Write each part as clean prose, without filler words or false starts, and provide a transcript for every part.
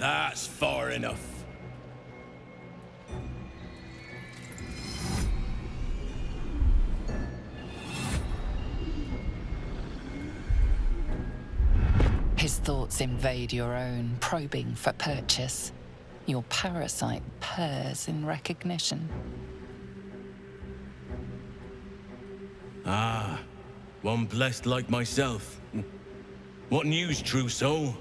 That's far enough. His thoughts invade your own, probing for purchase. Your parasite purrs in recognition. Ah, one blessed like myself. What news, true soul?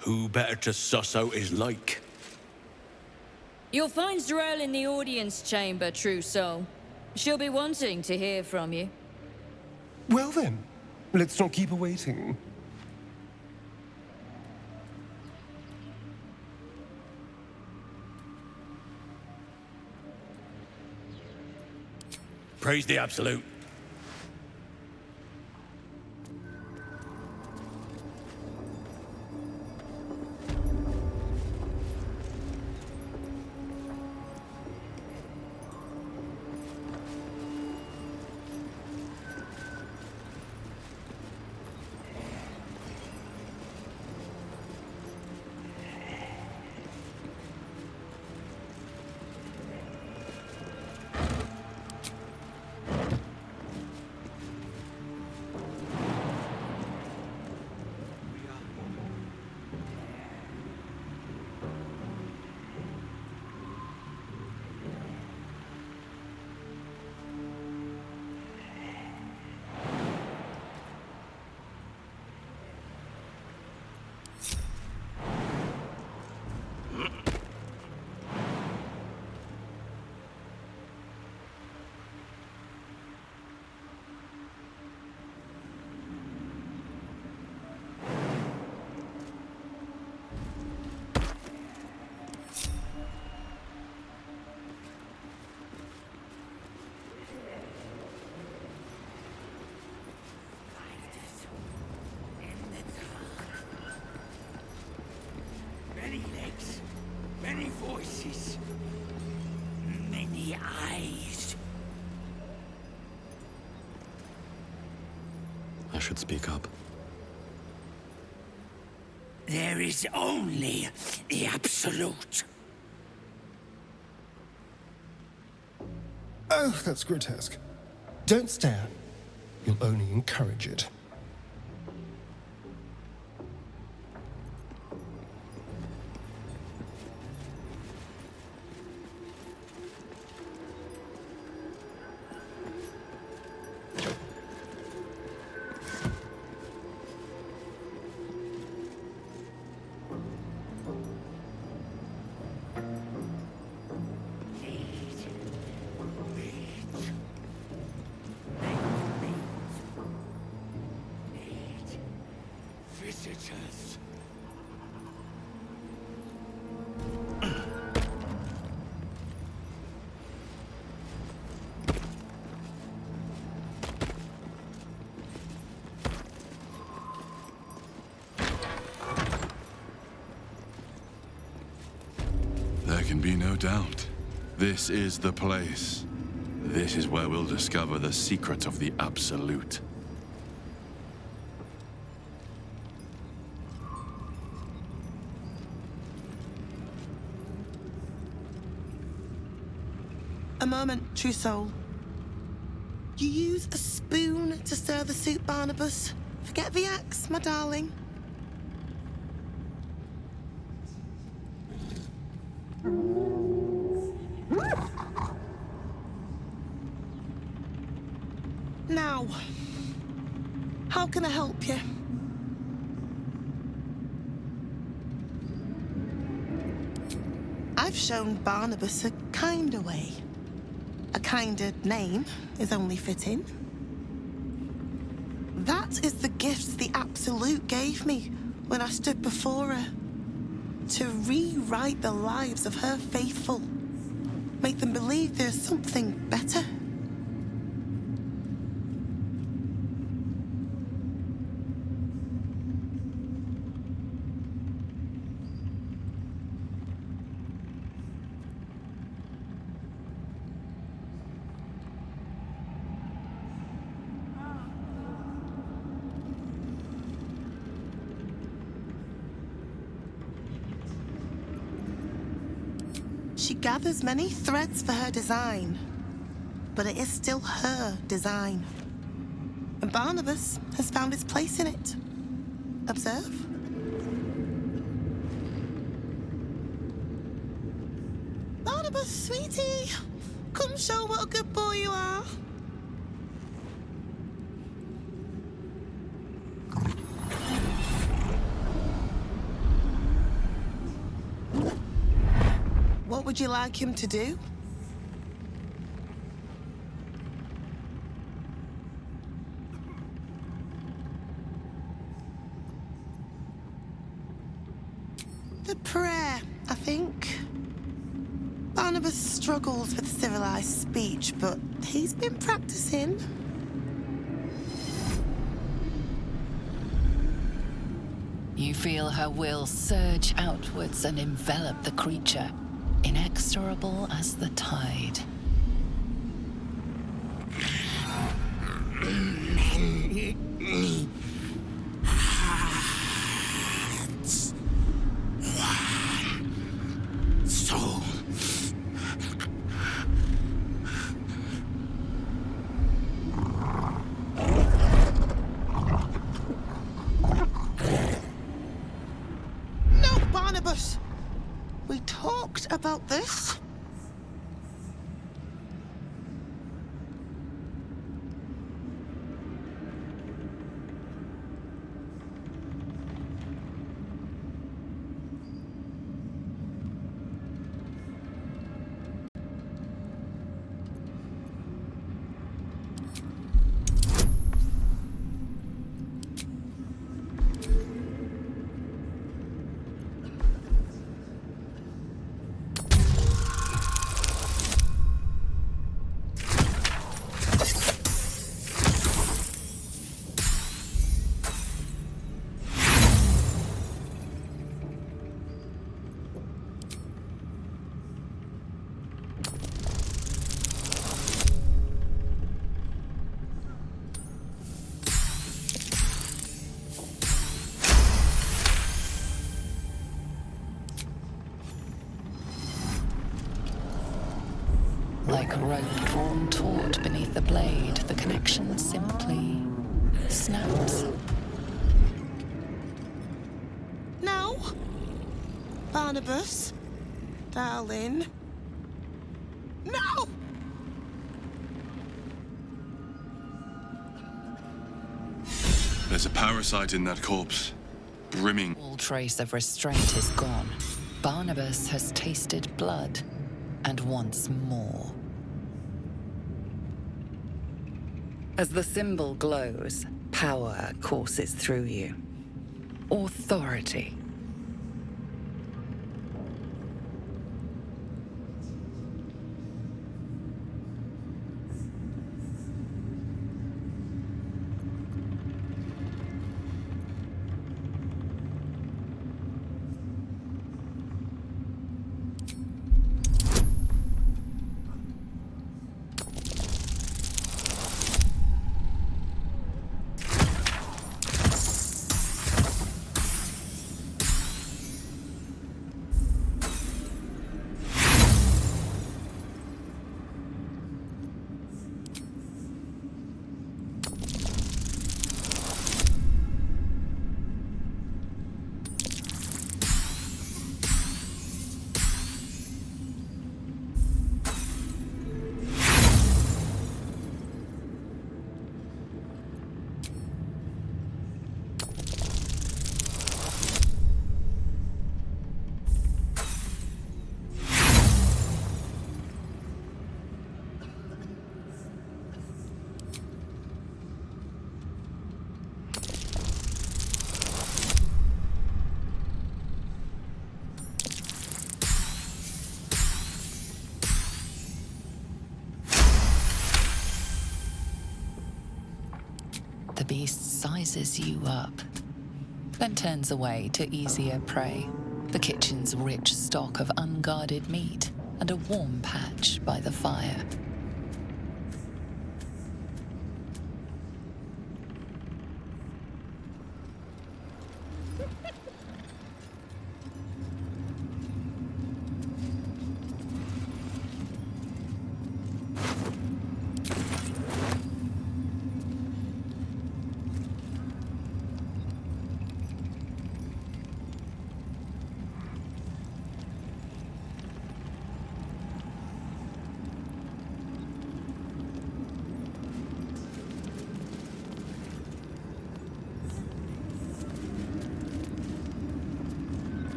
Who better to suss out his like? You'll find Z'rell in the audience chamber, true soul. She'll be wanting to hear from you. Well then, let's not keep her waiting. Praise the Absolute. Many legs, many voices, many eyes. I should speak up. There is only the Absolute. Oh, that's grotesque. Don't stare. You'll only encourage it. Visitors. There can be no doubt. This is the place. This is where we'll discover the secret of the Absolute. A moment, true soul. You use a spoon to stir the soup, Barnabas. Forget the axe, my darling. Now, how can I help you? I've shown Barnabas a kinder way. A kinder name is only fitting. That is the gift the Absolute gave me when I stood before her to rewrite the lives of her faithful, make them believe there's something better. She gathers many threads for her design, but it is still her design. And Barnabas has found his place in it. Observe. Barnabas, sweetie, come show what a good boy you are. What would you like him to do? The prayer, I think. Barnabas struggles with civilized speech, but he's been practicing. You feel her will surge outwards and envelop the creature, inexorable as the tide. Hearts. One soul. No, Barnabas! We talked about this. Like rope drawn taut beneath the blade, the connection simply snaps. No. Barnabas, darling. No! There's a parasite in that corpse, brimming. All trace of restraint is gone. Barnabas has tasted blood, and wants more. As the symbol glows, power courses through you. Authority. The beast sizes you up, then turns away to easier prey. The kitchen's rich stock of unguarded meat and a warm patch by the fire.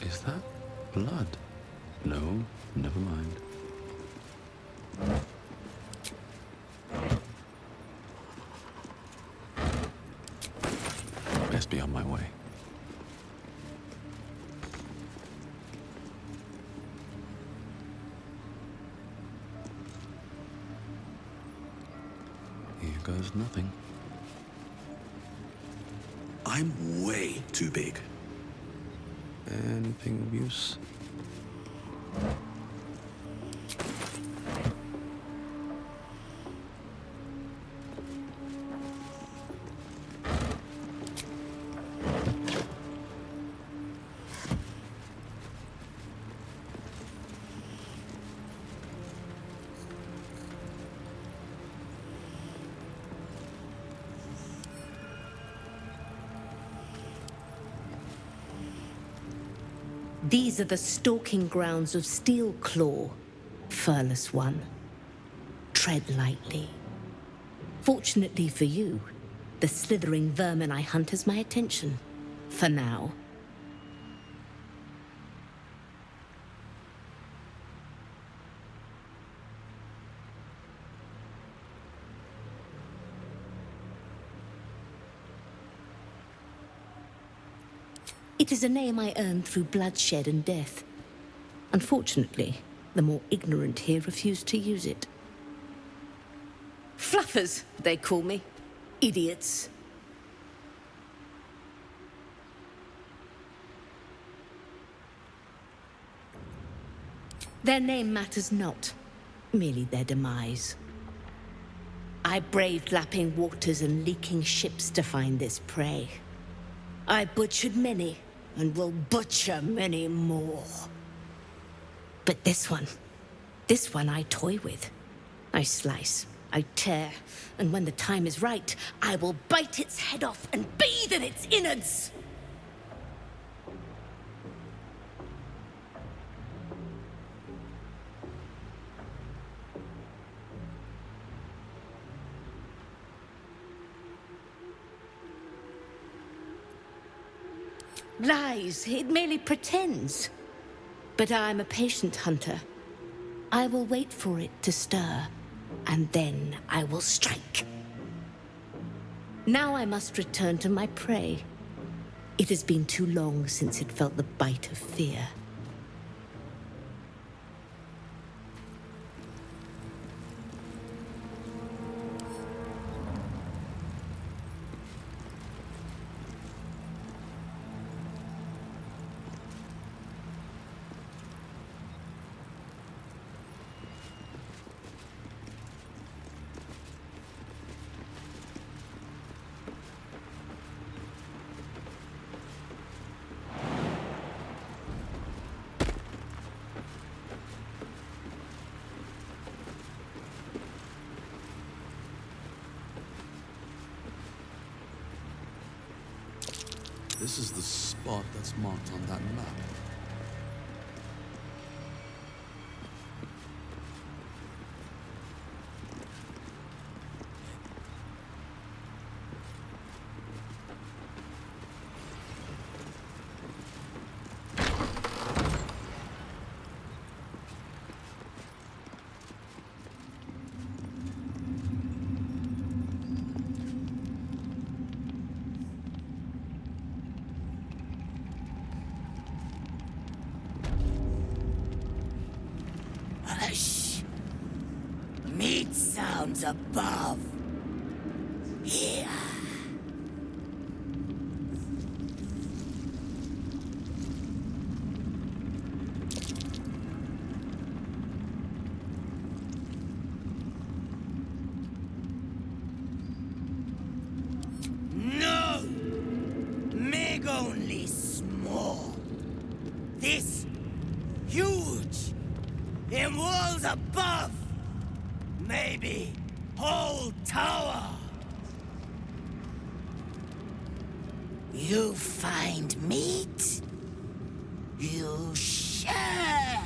Is that blood? No, never mind. Best be on my way. Here goes nothing. I'm way too big. Anything of use? These are the stalking grounds of Steelclaw, furless one. Tread lightly. Fortunately for you, the slithering vermin I hunt has my attention. For now. It is a name I earned through bloodshed and death. Unfortunately, the more ignorant here refuse to use it. Fluffers, they call me. Idiots. Their name matters not, merely their demise. I braved lapping waters and leaking ships to find this prey. I butchered many, and will butcher many more. But this one I toy with. I slice, I tear, and when the time is right, I will bite its head off and bathe in its innards! Lies, it merely pretends. But I'm a patient hunter. I will wait for it to stir, and then I will strike. Now I must return to my prey. It has been too long since it felt the bite of fear. This is the spot that's marked on that map. Hush! Meat sounds above. Here. No! Meg only small. This huge. In walls above. Maybe whole tower. You find meat? You share.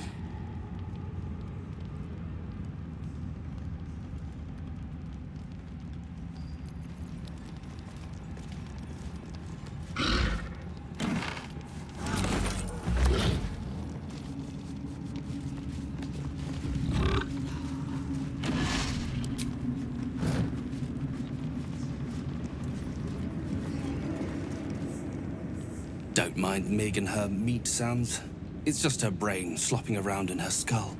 Don't mind Meg and her meat sounds. It's just her brain slopping around in her skull.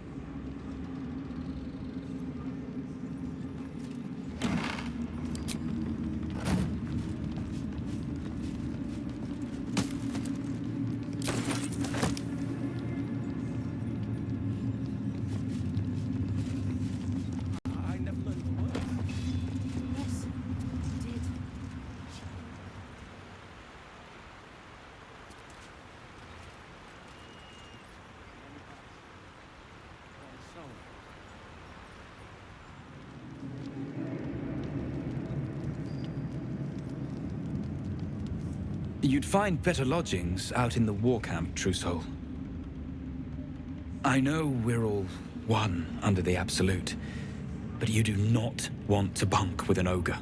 You'd find better lodgings out in the war camp, true soul. I know we're all one under the Absolute, but you do not want to bunk with an ogre.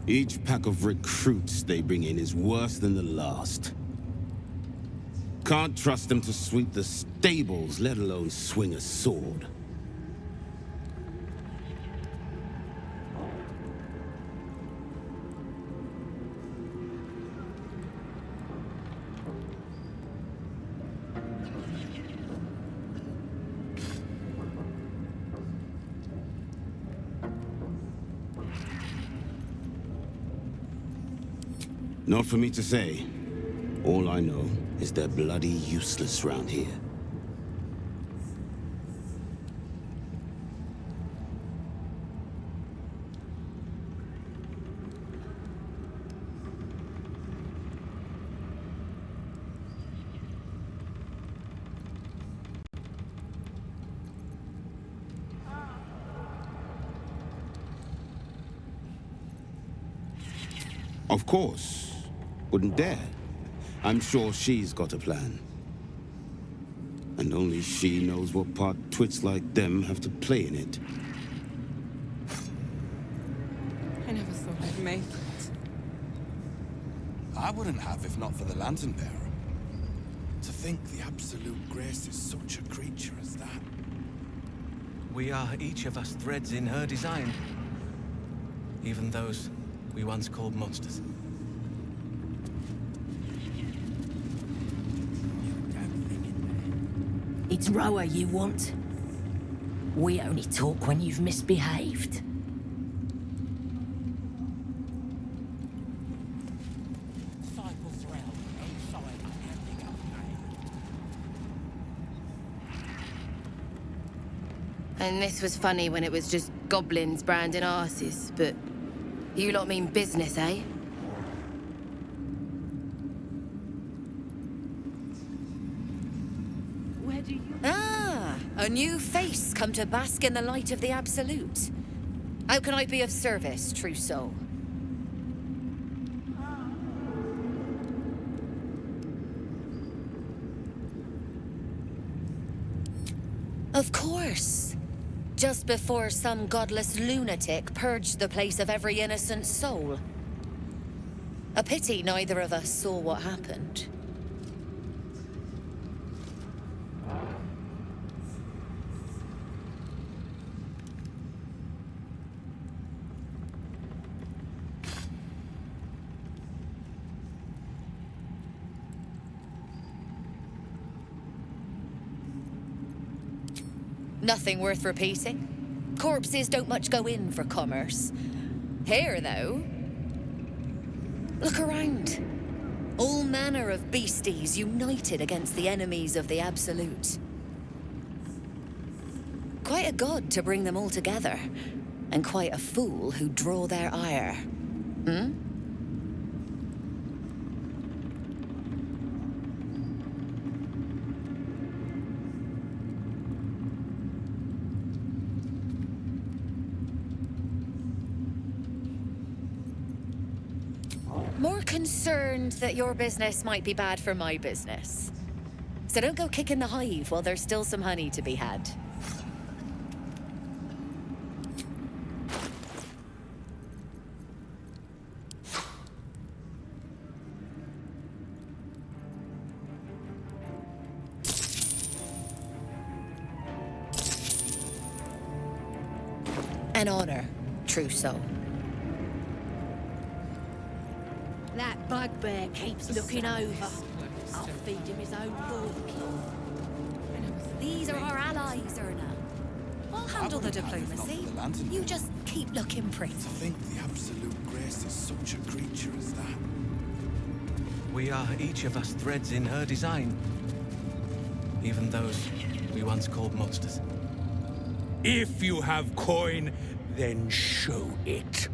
Each pack of recruits they bring in is worse than the last. Can't trust them to sweep the stables, let alone swing a sword. Not for me to say. All I know is they're bloody useless round here. Of course. Wouldn't dare. I'm sure she's got a plan. And only she knows what part twits like them have to play in it. I never thought I'd make it. I wouldn't have if not for the Lantern Bearer. To think the Absolute Grace is such a creature as that. We are each of us threads in her design. Even those we once called monsters. It's Roa you want. We only talk when you've misbehaved. And this was funny when it was just goblins branding arses, but you lot mean business, eh? Where do you... Ah, a new face come to bask in the light of the Absolute. How can I be of service, true soul? Of course. Just before some godless lunatic purged the place of every innocent soul. A pity neither of us saw what happened. Nothing worth repeating. Corpses don't much go in for commerce. Here, though... Look around. All manner of beasties united against the enemies of the Absolute. Quite a god to bring them all together. And quite a fool who draw their ire. Hmm? More concerned that your business might be bad for my business. So don't go kicking the hive while there's still some honey to be had. An honor, true soul. That bugbear keeps looking over. I'll feed him his own book. These are our allies, Erna. I'll handle the diplomacy. You just keep looking pretty. To think the Absolute Grace is such a creature as that. We are each of us threads in her design. Even those we once called monsters. If you have coin, then show it.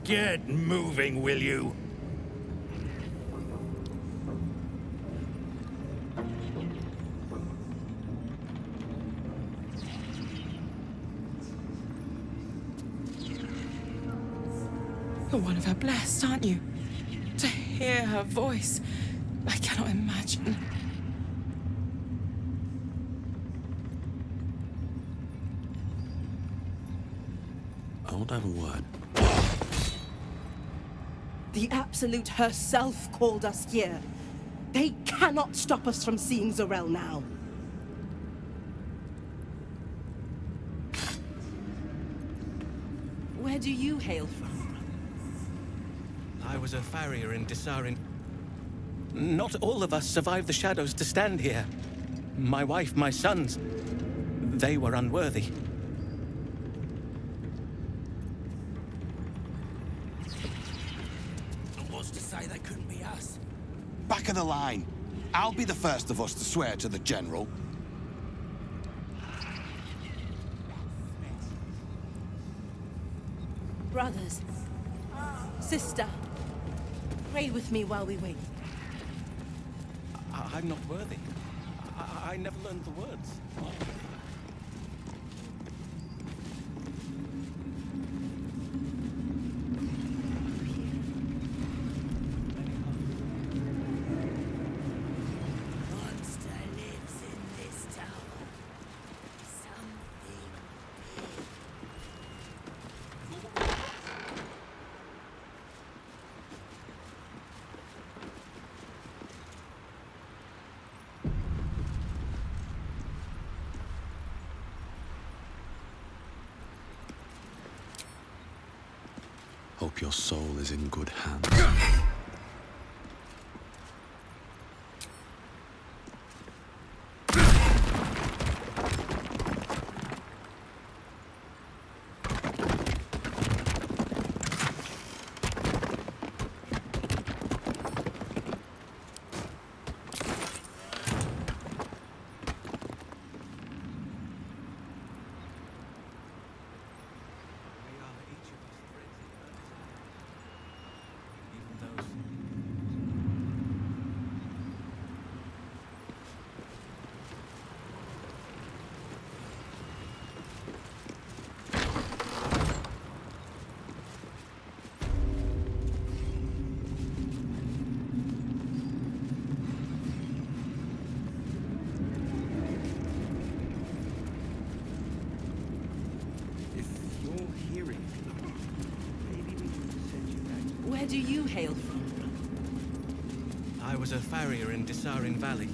Get moving, will you? You're one of her blessed, aren't you? To hear her voice, I cannot imagine. I won't have a word. The Absolute herself called us here. They cannot stop us from seeing Zorel now. Where do you hail from? I was a farrier in Desarin. Not all of us survived the shadows to stand here. My wife, my sons, they were unworthy. What's to say they couldn't be us? Back of the line. I'll be the first of us to swear to the General. Brothers, sister, pray with me while we wait. I'm not worthy. I never learned the words. Monster lives in this tower. Something Hope your soul is in good hands. Where do you hail from? I was a farrier in Desarin Valley.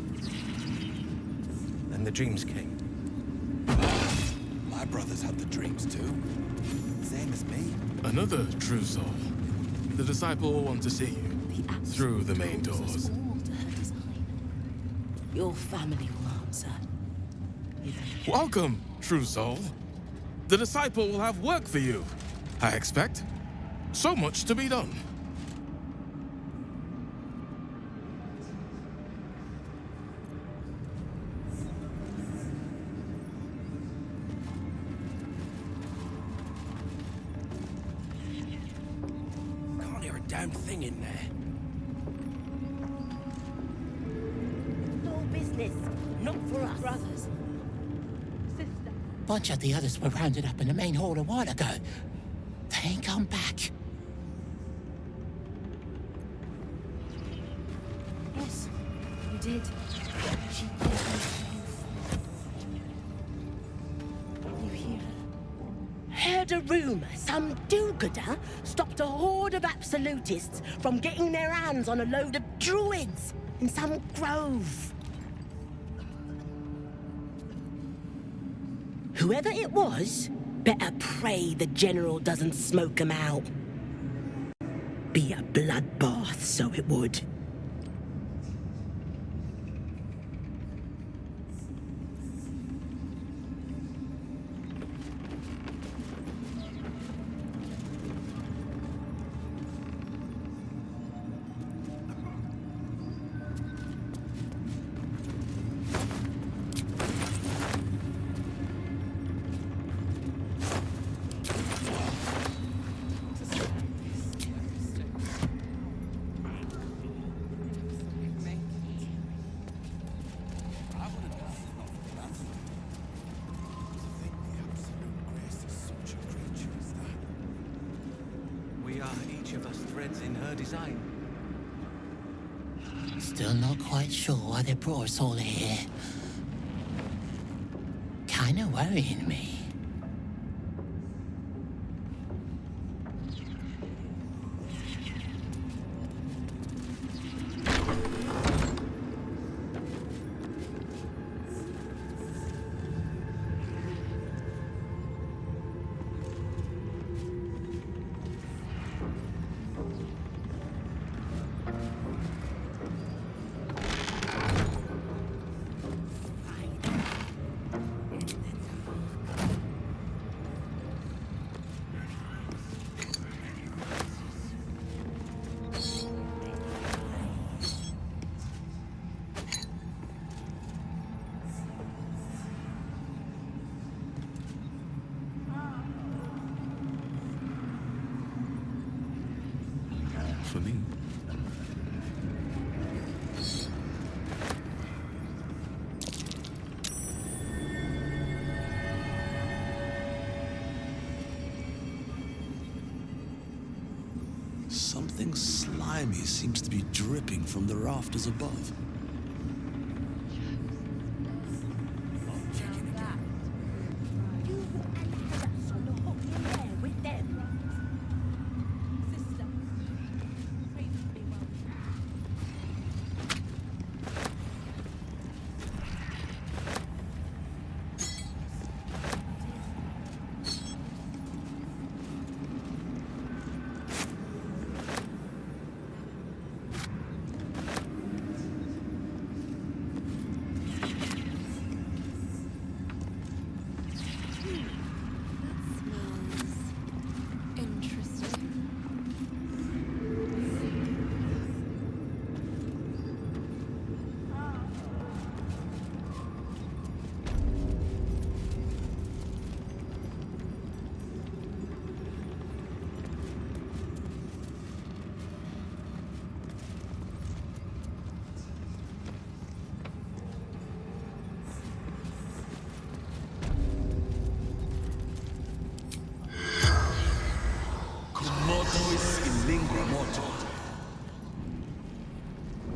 Then the dreams came. My brothers had the dreams too. Same as me. Another true soul. The disciple will want to see you through the main doors. Your family will answer. Welcome, true soul. The disciple will have work for you, I expect. So much to be done. Can't hear a damn thing in there. no business. Not for us. Brothers. Bunch of the others were rounded up in the main hall a while ago. They ain't come back. Yes, you did. She did. You hear her? Heard a rumor some do-gooder stopped a horde of absolutists from getting their hands on a load of druids in some grove. Whoever it was, better pray the General doesn't smoke 'em out. Be a bloodbath, so it would. of us threads in her design. Still not quite sure why they brought us all here. Kinda worrying me. For me. Something slimy seems to be dripping from the rafters above.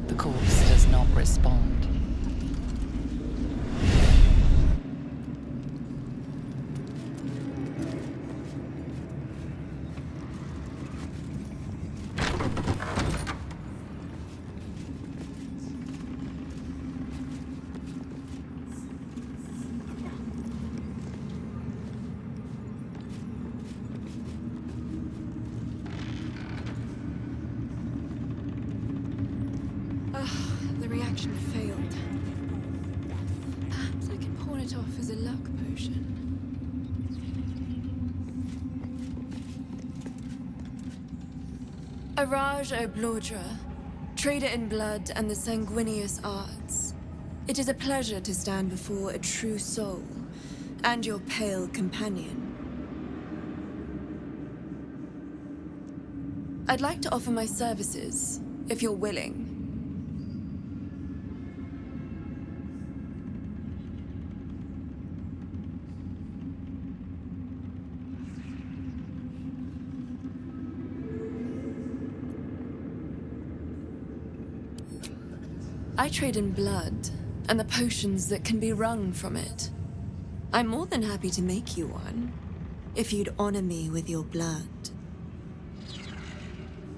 The corpse does not respond. The reaction failed. Perhaps I can pawn it off as a luck potion. Araj Oblodra, trader in blood and the sanguineous arts. It is a pleasure to stand before a true soul, and your pale companion. I'd like to offer my services, if you're willing. I trade in blood, and the potions that can be wrung from it. I'm more than happy to make you one, if you'd honor me with your blood.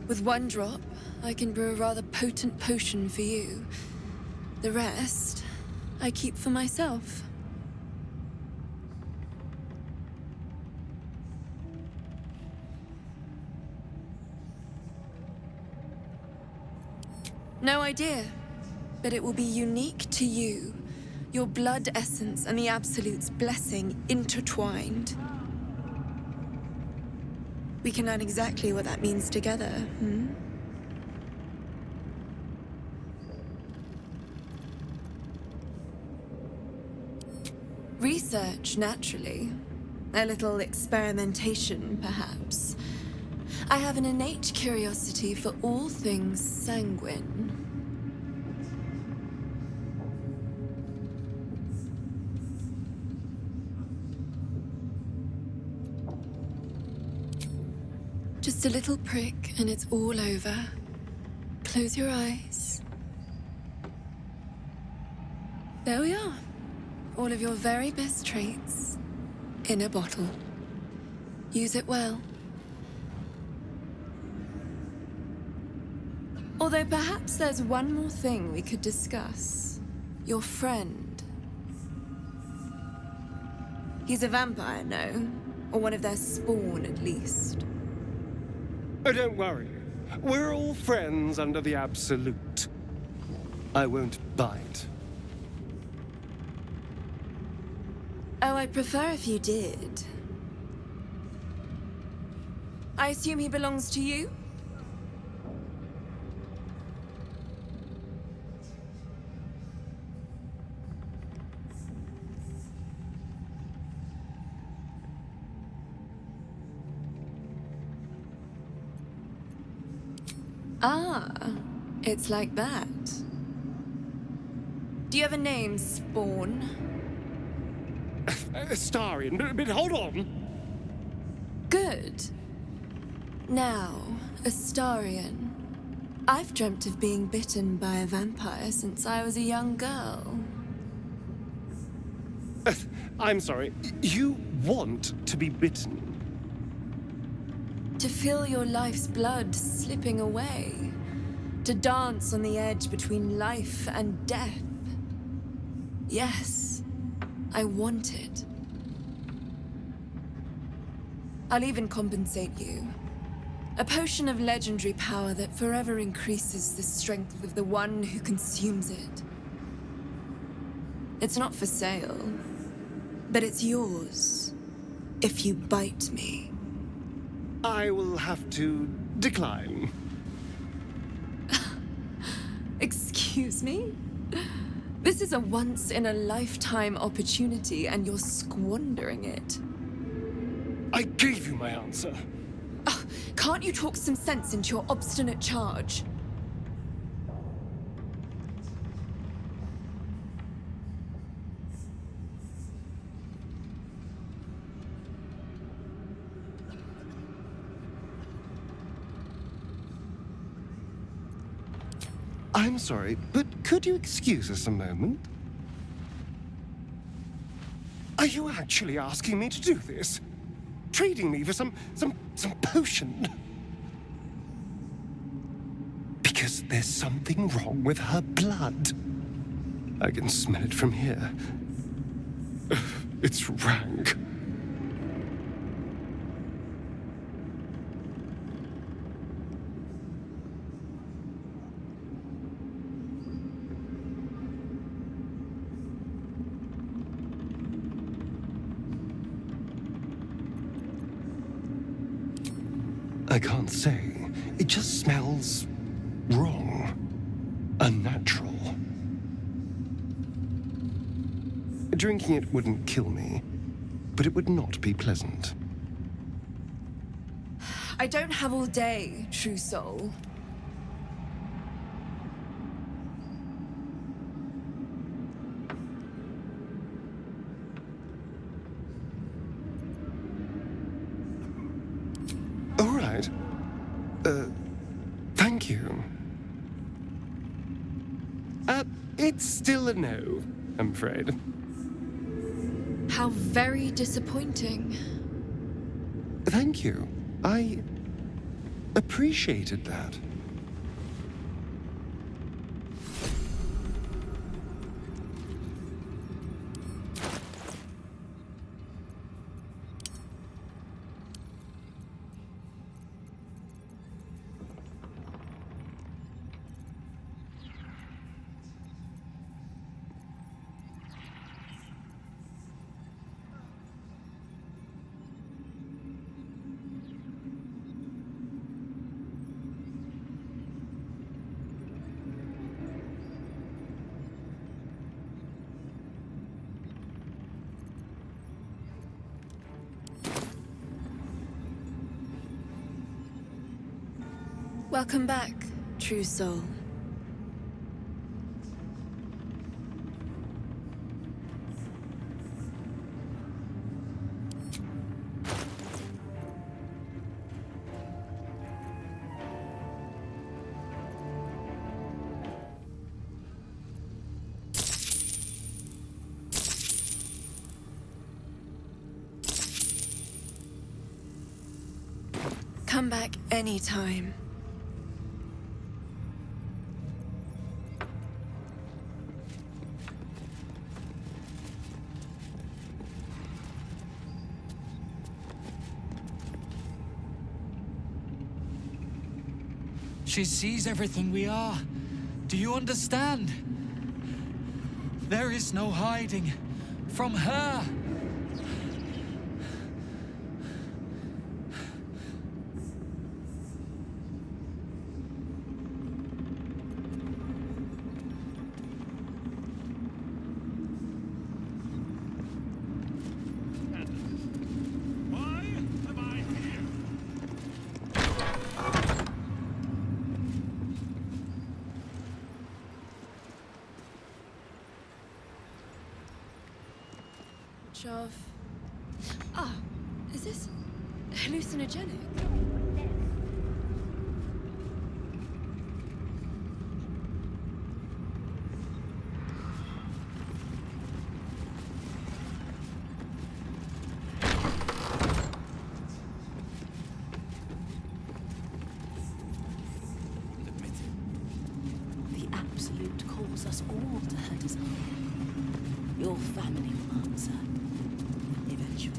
With one drop, I can brew a rather potent potion for you. The rest, I keep for myself. No idea. But it will be unique to you. Your blood essence and the Absolute's blessing intertwined. We can learn exactly what that means together, hmm? Research, naturally. A little experimentation, perhaps. I have an innate curiosity for all things sanguine. To Just a little prick and it's all over. Close your eyes. There we are. All of your very best traits in a bottle. Use it well. Although perhaps there's one more thing we could discuss. Your friend. He's a vampire, no? Or one of their spawn, at least. Oh, don't worry. We're all friends under the Absolute. I won't bite. Oh, I'd prefer if you did. I assume he belongs to you? Ah, it's like that. Do you have a name, Spawn? Astarion, but hold on. Good. Now, Astarion. I've dreamt of being bitten by a vampire since I was a young girl. I'm sorry. You want to be bitten? To feel your life's blood slipping away. To dance on the edge between life and death. Yes, I want it. I'll even compensate you. A potion of legendary power that forever increases the strength of the one who consumes it. It's not for sale, but it's yours if you bite me. I will have to decline. Excuse me? This is a once-in-a-lifetime opportunity, and you're squandering it. I gave you my answer. Can't you talk some sense into your obstinate charge? I'm sorry, but could you excuse us a moment? Are you actually asking me to do this? Trading me for some potion? Because there's something wrong with her blood. I can smell it from here. It's rank. I can't say. It just smells wrong. Unnatural. Drinking it wouldn't kill me, but it would not be pleasant. I don't have all day, true soul. All right. Thank you. It's still a no, I'm afraid. How very disappointing. Thank you. I appreciated that. Welcome back, true soul. Come back anytime. She sees everything we are. Do you understand? There is no hiding from her. Of... Ah, is this hallucinogenic? The Absolute calls us all to her design. Your family will answer. Eventually.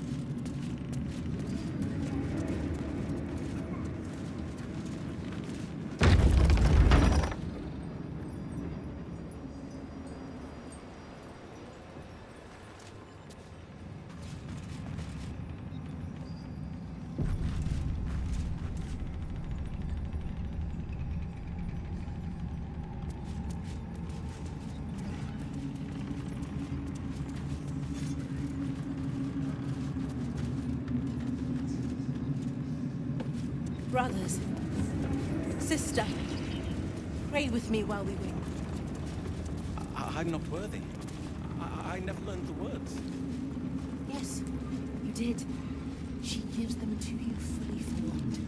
Brothers, sister, pray with me while we wait. I'm not worthy. I never learned the words. Yes, you did. She gives them to you fully formed.